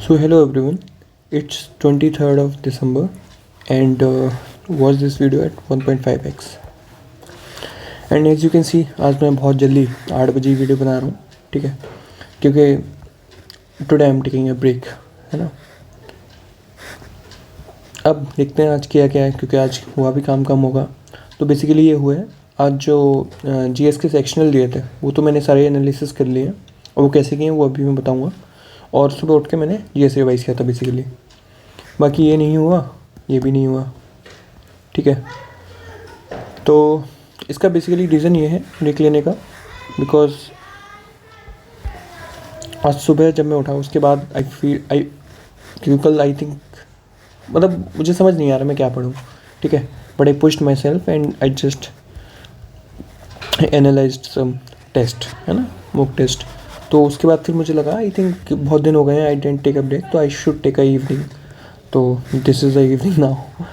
So hello everyone, it's 23rd of December and watch this video at 1.5x. And as you can see आज मैं बहुत जल्दी 8 बजे video बना रहा हूँ, ठीक है, क्योंकि today I am taking a break, है ना। अब देखते हैं आज क्या क्या है, क्योंकि आज हुआ भी काम कम होगा। तो बेसिकली ये हुआ है, आज जो जीएस के सेक्शनल दिए थे वो तो मैंने सारे एनालिसिस कर लिए हैं, और वो कैसे किए हैं वो अभी मैं बताऊँगा। और सुबह उठ के मैंने जीएस रिवाइज़ किया था बेसिकली। बाकी ये नहीं हुआ, ये भी नहीं हुआ, ठीक है। तो इसका बेसिकली रीज़न ये है ब्रेक लेने का, बिकॉज आज सुबह जब मैं उठा उसके बाद क्योंकि कल आई थिंक मतलब मुझे समझ नहीं आ रहा मैं क्या पढ़ूँ, ठीक है। But I pushed my self and I just analysed some test, है ना, मॉक टेस्ट। तो उसके बाद फिर मुझे लगा आई थिंक बहुत दिन हो गए हैं, I didn't take a break, तो I should take a evening. तो this is the evening now.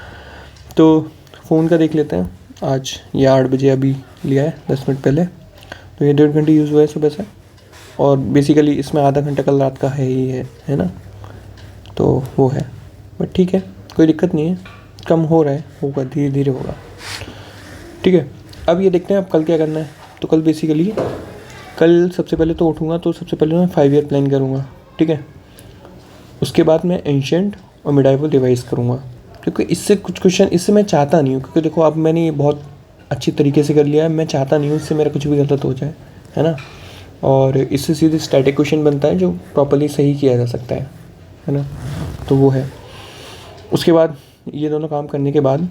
तो फ़ोन का देख लेते हैं। आज ये 8 बजे अभी लिया है, 10 मिनट पहले। तो ये 1.5 घंटे यूज़ हुआ है सुबह से, और बेसिकली इसमें आधा घंटा कल रात का है ही है ना। तो वो है, बट ठीक है, कोई दिक्कत नहीं है, कम हो रहा है, होगा, धीरे धीरे होगा, ठीक है। अब ये देखते हैं अब कल क्या करना है। तो कल बेसिकली कल सबसे पहले तो उठूँगा तो सबसे पहले मैं 5 ईयर प्लान करूँगा, ठीक है। उसके बाद मैं एंशिएंट और मिडाइवल रिवाइज़ करूँगा, क्योंकि इससे कुछ क्वेश्चन, इससे मैं चाहता नहीं हूँ, क्योंकि देखो अब मैंने ये बहुत अच्छी तरीके से कर लिया है, मैं चाहता नहीं हूँ इससे मेरा कुछ भी गलत हो जाए, है ना। और इससे सीधे स्टैटिक क्वेश्चन बनता है जो प्रॉपर्ली सही किया जा सकता है ना। तो वो है। उसके बाद ये दोनों काम करने के बाद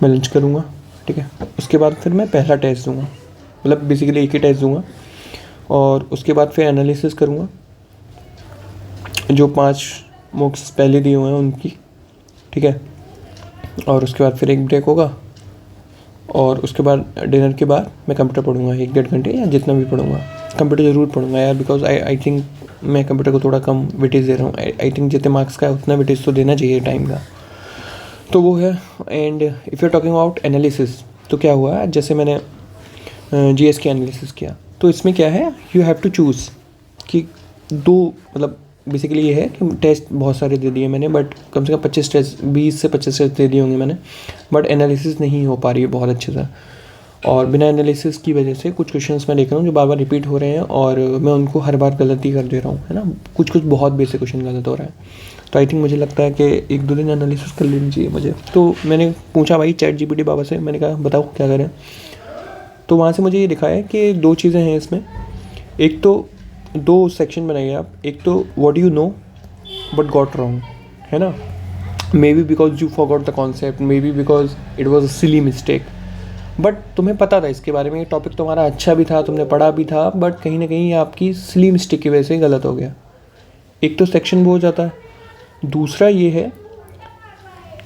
मैं लंच करूँगा, ठीक है। उसके बाद फिर मैं पहला टेस्ट दूँगा, मतलब बेसिकली एक ही टेस्ट दूँगा, और उसके बाद फिर एनालिसिस करूँगा जो 5 मॉक्स पहले दिए हुए हैं उनकी, ठीक है। और उसके बाद फिर एक ब्रेक होगा, और उसके बाद डिनर के बाद मैं कंप्यूटर पढ़ूँगा 1-1.5 घंटे, या जितना भी पढ़ूँगा। कंप्यूटर ज़रूर पढ़ूँगा यार, बिकॉज आई थिंक मैं कंप्यूटर को थोड़ा कम वेटेज दे रहा हूँ। आई थिंक जितने मार्क्स का है उतना वेटेज तो देना चाहिए टाइम का। तो वो है। And if you talking about analysis, तो क्या हुआ, जैसे मैंने जीएस की एनालिसिस किया, तो इसमें क्या है, यू हैव टू चूज़ कि मतलब बेसिकली ये है कि टेस्ट बहुत सारे दे दिए मैंने, बट कम से कम 25 टेस्ट, 20 से 25 टेस्ट दे दिए होंगे मैंने, बट एनालिसिस नहीं हो पा रही है बहुत अच्छे से। और बिना एनालिसिस की वजह से कुछ क्वेश्चंस मैं देख रहा हूँ जो बार बार रिपीट हो रहे हैं, और मैं उनको हर बार गलती कर दे रहा हूँ, है ना। कुछ बहुत बेसिक क्वेश्चन गलत हो रहा है। तो आई थिंक मुझे लगता है कि 1-2 दिन एनालिसिस कर लेनी चाहिए मुझे। तो मैंने पूछा भाई ChatGPT बाबा से, मैंने कहा बताओ क्या करें। तो वहाँ से मुझे ये दिखाया कि 2 चीज़ें हैं इसमें। एक तो 2 सेक्शन बनाइए आप। एक तो what you know but got wrong, है ना। May be because you forgot the concept, may be because it was a silly mistake, but तुम्हें पता था इसके बारे में, ये टॉपिक तुम्हारा अच्छा भी था, तुमने पढ़ा भी था, बट कहीं ना कहीं आपकी सिली मिस्टेक की वजह से गलत हो गया। एक तो सेक्शन वो हो जाता है। दूसरा ये है,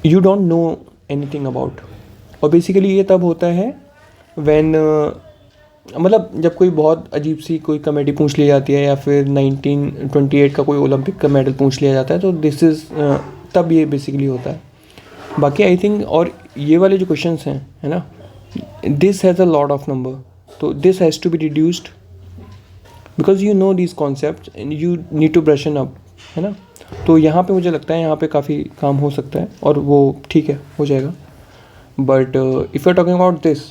you don't know anything about. और बेसिकली ये तब होता है व्हेन मतलब जब कोई बहुत अजीब सी कोई कमेडी पूछ ली जाती है, या फिर 1928 का कोई ओलंपिक का मेडल पूछ लिया जाता है, तो दिस इज़ तब ये बेसिकली होता है। बाकी आई थिंक, और ये वाले जो क्वेश्चंस हैं, है ना, this has a lot of number, तो this has to be reduced because you know this concept and you need to brush up, है ना। तो यहाँ पे मुझे लगता है यहाँ पे काफ़ी काम हो सकता है, और वो ठीक है, हो जाएगा। But if you are talking about this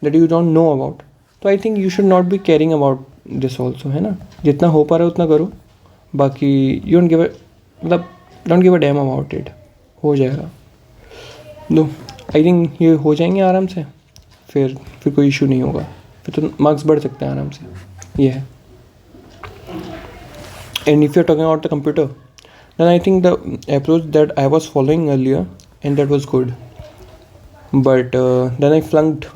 that you don't know about, तो I think you should not be caring about this also, है ना। जितना हो पा रहा है उतना करो, बाकी यू डोंट गिव मतलब don't give a damn about it, हो जाएगा। नो, आई थिंक ये हो जाएंगे आराम से, फिर कोई इशू नहीं होगा, फिर तो मार्क्स बढ़ सकते हैं आराम से, ये है। And if you are talking about the computer, then I think the approach that I was following earlier, and that was good, but then I flunked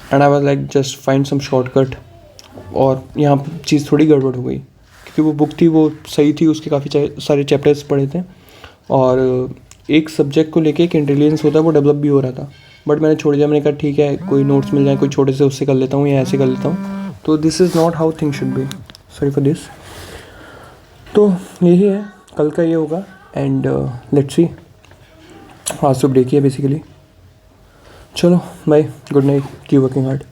and I was like just find some shortcut, और यहाँ चीज़ थोड़ी गड़बड़ हो गई, क्योंकि वो book थी वो सही थी, उसके काफ़ी सारे चैप्टर्स पढ़े थे, और एक सब्जेक्ट को लेके एक इंटेलिजेंस होता है वो डेवलप भी हो रहा था, बट मैंने छोड़ दिया। मैंने कहा ठीक है, कोई नोट्स मिल जाए कोई छोटे से, उससे कर लेता हूँ या ऐसे कर लेता हूँ। तो this is not how thing should be, sorry for this. तो यही है, कल का ये होगा, एंड लेट्स सी। आज तो ब्रेक ही है बेसिकली। चलो bye, good night, keep working hard.